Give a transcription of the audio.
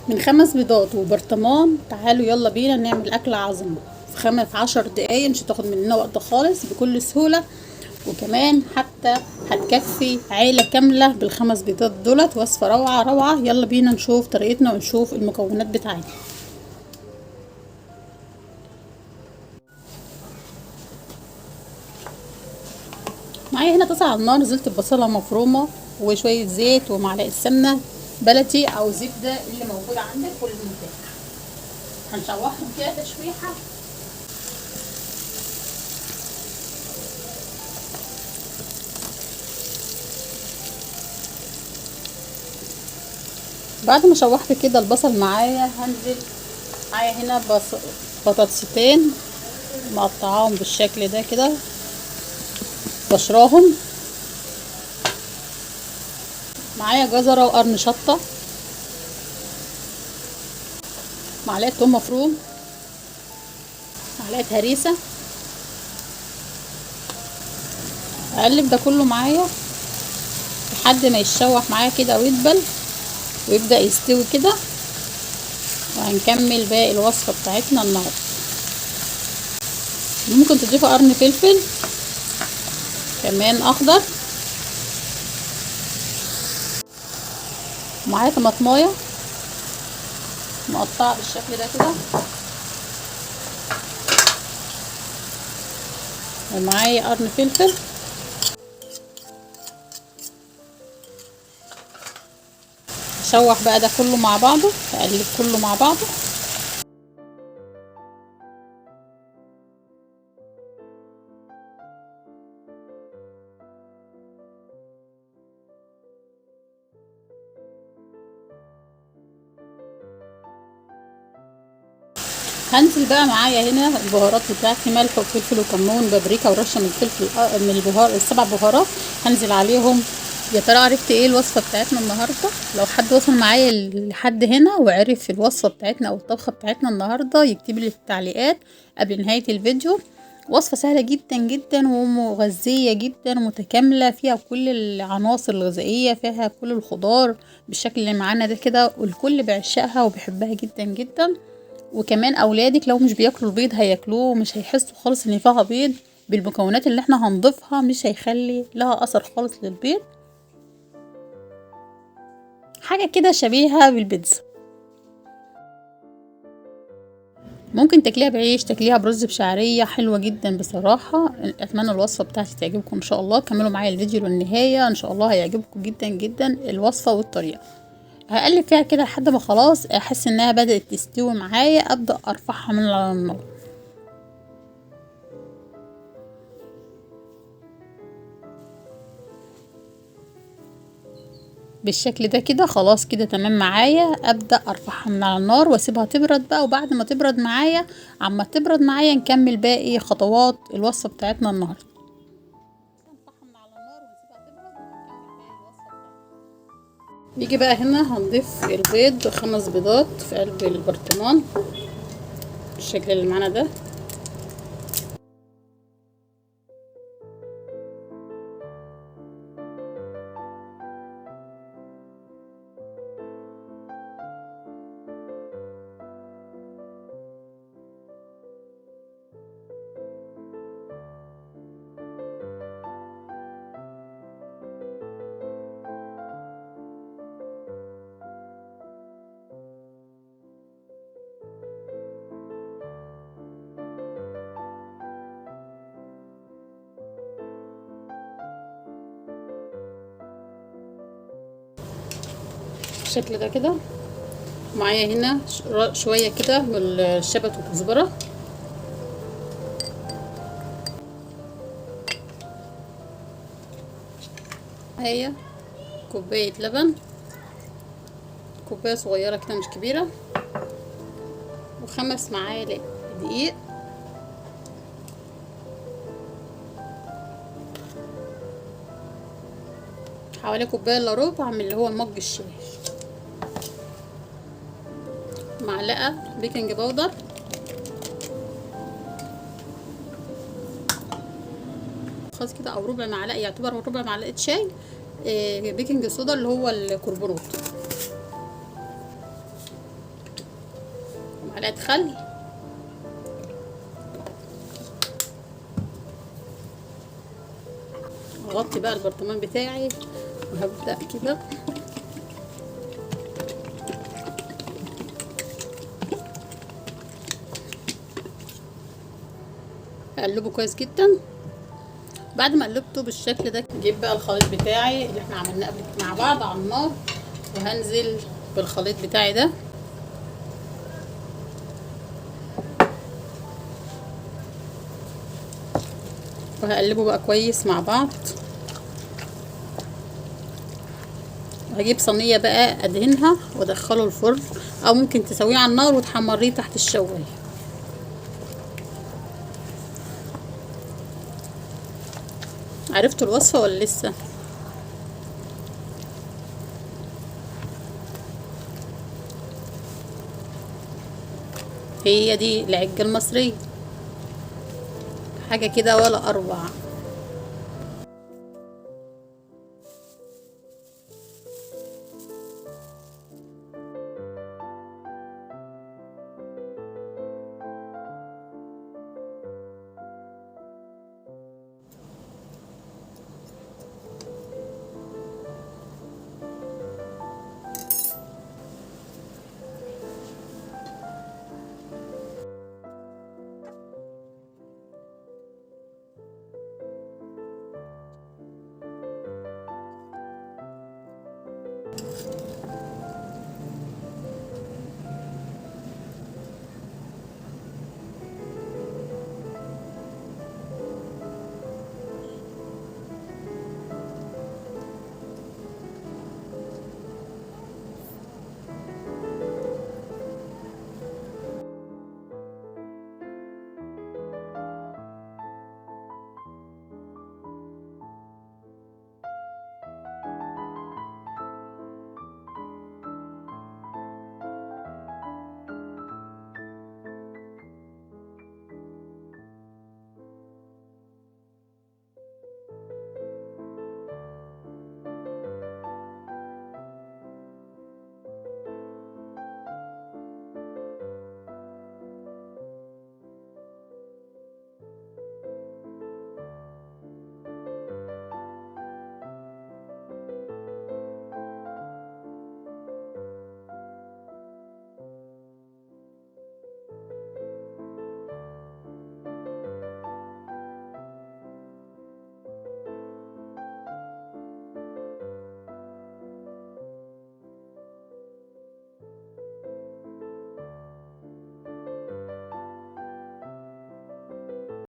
من 5 بيضات وبرطمان. تعالوا يلا بينا نعمل أكلة عظمة في 15 دقايق، مش هتاخد مننا وقت خالص بكل سهولة. وكمان حتى هتكفي عيلة كاملة بال5 بيضات دولت. وصفة روعة روعة. يلا بينا نشوف طريقتنا ونشوف المكونات بتاعتنا. معايا هنا طاسة على النار، نزلت ببصلة مفرومة وشوية زيت ومعلقة سمنة بلدي أو زبدة اللي موجودة عندك كل المتاح. هنشوحهم كده تشويحة. بعد ما شوحت كده البصل معايا، هنزل معايا هنا بطاطستين مقطعاهم بالشكل ده كده، بشراهم. معايا جزرة وقرن شطة، معلقة توم مفروم، معلقة هريسة. اقلب ده كله معايا لحد ما يتشوح معايا كده ويدبل ويبدأ يستوي كده. وهنكمل باقي الوصفة بتاعتنا النهاردة. ممكن تضيفوا قرن فلفل كمان اخضر. معايا طماطمايه مقطعه بالشكل ده كده، ومعايا قرن فلفل. اشوح بقى ده كله مع بعضه، اقلب كله مع بعضه. هنزل بقى معايا هنا البهارات بتاعتي، ملح وفلفل وكمون وبابريكا ورشه من الفلفل من البهار، ال7 بهارات هنزل عليهم. يا ترى عرفت ايه الوصفه بتاعتنا النهارده؟ لو حد وصل معايا لحد هنا وعرف الوصفه بتاعتنا او الطبخه بتاعتنا النهارده يكتب لي في التعليقات قبل نهايه الفيديو. وصفه سهله جدا جدا ومغذيه جدا ومتكامله، فيها كل العناصر الغذائيه، فيها كل الخضار بالشكل اللي معانا ده كده، والكل بيعشقها وبيحبها جدا جدا. وكمان اولادك لو مش بياكلوا البيض هياكلوه، ومش هيحسوا خالص ان فيها بيض. بالمكونات اللي احنا هنضيفها مش هيخلي لها اثر خالص للبيض. حاجة كده شبيهة بالبيتزا. ممكن تاكليها بعيش، تاكليها برز بشعرية، حلوة جدا بصراحة. اتمنى الوصفة بتاعتي تعجبكم ان شاء الله. كملوا معايا الفيديو للنهاية، ان شاء الله هيعجبكم جدا جدا الوصفة والطريقة. هقلب فيها كده لحد ما خلاص احس انها بدأت تستوي معايا، ابدأ ارفعها من على النار بالشكل ده كده. خلاص كده تمام معايا، ابدا ارفعها من على النار واسيبها تبرد بقى. وبعد ما تبرد معايا، عما تبرد معايا نكمل باقي خطوات الوصفه بتاعتنا النهارده. نيجي بقى هنا هنضيف البيض، 5 بيضات في قلب البرطمان بالشكل اللي معانا ده. بالشكل ده كده. معايا هنا شويه كده من الشبت والكزبره. معايا كوبايه لبن، كوبايه صغيره كده مش كبيره، و5 معالق دقيق، حوالي كوبايه الا ربع من اللي هو مج الشاي، معلقه بيكنج باودر، خلاص كده، او ربع معلقه، يعتبر ربع معلقه شاي بيكنج صودا اللي هو الكربونات. معلقة خل، اغطي بقى البرطمان بتاعي وهبدأ كده اقلبه كويس جدا. بعد ما قلبته بالشكل ده نجيب بقى الخليط بتاعي اللي احنا عملناه قبل كده مع بعض على النار، وهنزل بالخليط بتاعي ده وهقلبه بقى كويس مع بعض. وهجيب صينيه بقى ادهنها وادخله الفرن، او ممكن تسويه على النار وتحمريه تحت الشوايه. عرفتوا الوصفه ولا لسه؟ هي دي العجه المصريه، حاجه كده ولا اروع.